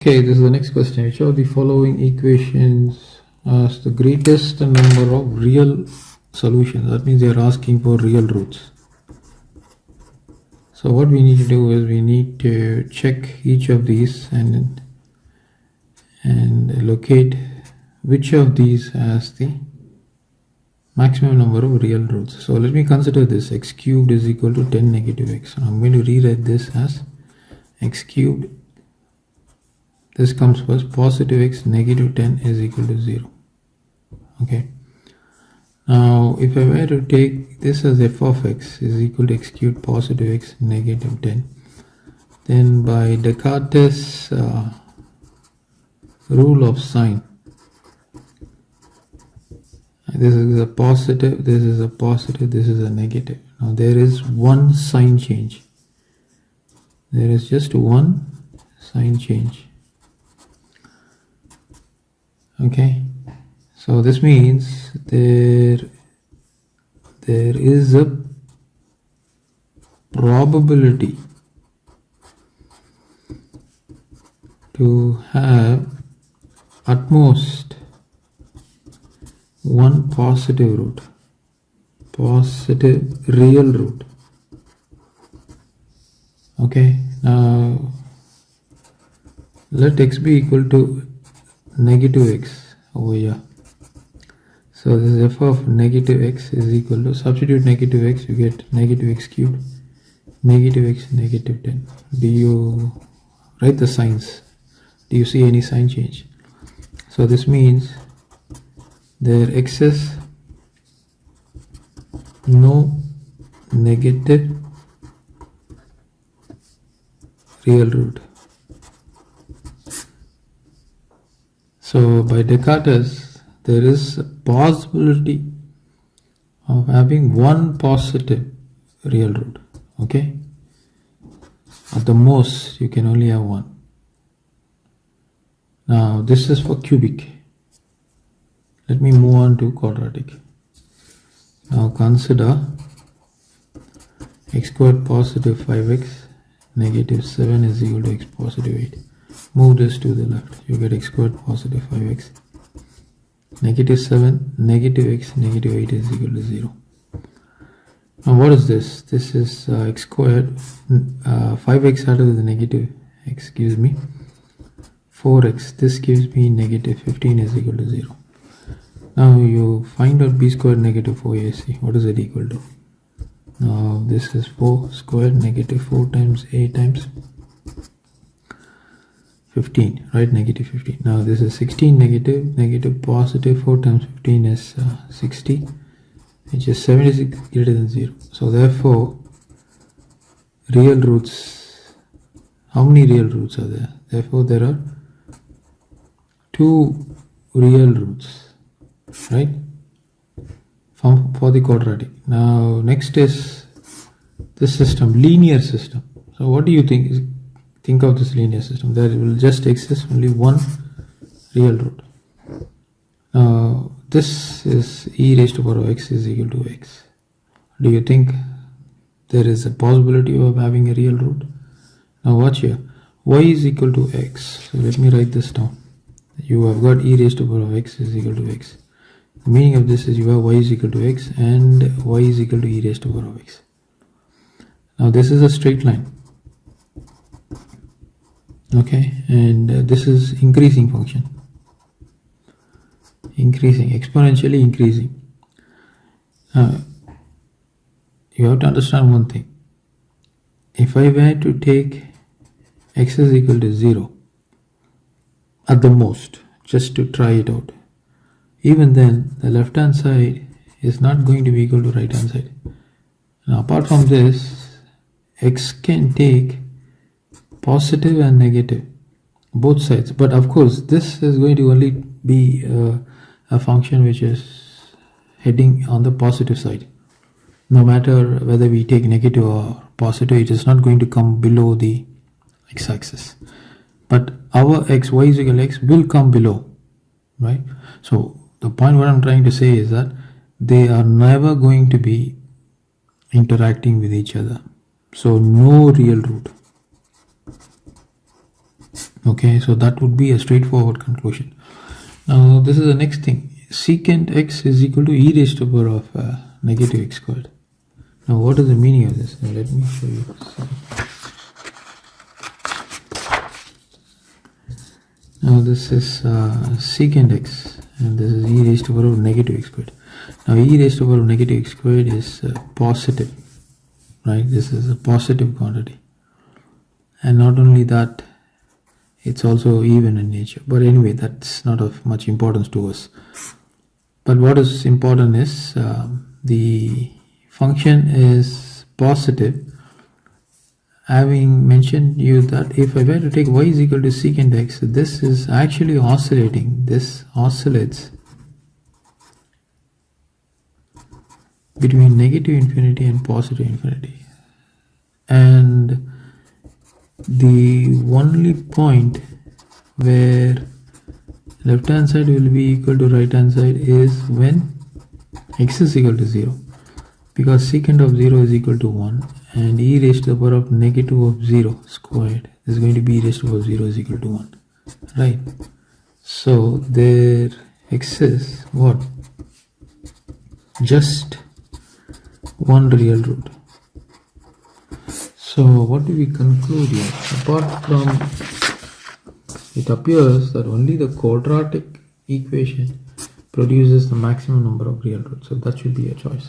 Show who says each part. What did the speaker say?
Speaker 1: Okay, this is the next question. Which of the following equations has the greatest number of real solutions? That means they are asking for real roots. So what we need to do is we need to check each of these and locate which of these has the maximum number of real roots. So let me consider this. X cubed is equal to 10 negative x. So I'm going to rewrite this as x cubed. This comes first. Positive x negative 10 is equal to 0. Okay. Now if I were to take this as f of x is equal to x cubed positive x negative 10, then by Descartes' rule of sign, this is a positive, this is a positive, this is a negative. Now there is one sign change. There is just one sign change. Okay, so this means there is a probability to have at most one positive root, positive real root. Okay, now let x be equal to negative x over here. So this is f of negative x is equal to, substitute negative x, you get negative x cubed, negative x negative 10. Do you write the signs? Do you see any sign change? So this means there exists no negative real root. So by Descartes, there is a possibility of having one positive real root. Okay, at the most you can only have one. Now this is for cubic. Let me move on to quadratic. Now consider x squared positive 5x negative 7 is equal to x positive 8. Move this to the left. You get x squared positive 5x negative 7 negative x negative 8 is equal to 0. Now what is this? This is x squared. 5x added with the negative x gives me 4x. This gives me negative 15 is equal to 0. Now you find out b squared negative 4ac. What is it equal to? Now this is 4 squared negative 4 times 8 times 15, right? Negative 15. Now this is 16 negative, negative positive 4 times 15 is 60, which is 76 greater than 0. So therefore, real roots, how many real roots are there? Therefore there are 2 real roots, right? For the quadratic. Now next is this system, linear system. So what do you think? Think of this linear system. There will just exist only one real root. Now this is e raised to power of x is equal to x. Do you think there is a possibility of having a real root? Now watch here. Y is equal to x. So let me write this down. You have got e raised to power of x is equal to x. The meaning of this is you have y is equal to x and y is equal to e raised to power of x. Now this is a straight line. Okay, and this is increasing function. Increasing, exponentially increasing. You have to understand one thing. If I were to take x is equal to 0 at the most, just to try it out, even then the left hand side is not going to be equal to right hand side. Now apart from this, x can take positive and negative, both sides, but of course this is going to only be a function which is heading on the positive side. No matter whether we take negative or positive, it is not going to come below the x-axis, but our x, y is equal to x will come below, right? So the point what I'm trying to say is that they are never going to be interacting with each other. So no real root. Okay, so that would be a straightforward conclusion. Now this is the next thing. Secant x is equal to e raised to the power of negative x squared. Now what is the meaning of this? Now let me show you. Now this is secant x and this is e raised to the power of negative x squared. Now e raised to the power of negative x squared is positive, right? This is a positive quantity, and not only that, it's also even in nature. But anyway, that's not of much importance to us. But what is important is the function is positive. Having mentioned you that if I were to take y is equal to secant x, this is actually oscillating. This oscillates between negative infinity and positive infinity. And the only point where left hand side will be equal to right hand side is when x is equal to 0, because secant of 0 is equal to 1 and e raised to the power of negative of 0 squared is going to be e raised to the power of 0 is equal to 1, right? So there exists what? Just one real root. So what do we conclude here? Apart from, it appears that only the quadratic equation produces the maximum number of real roots. So that should be a choice.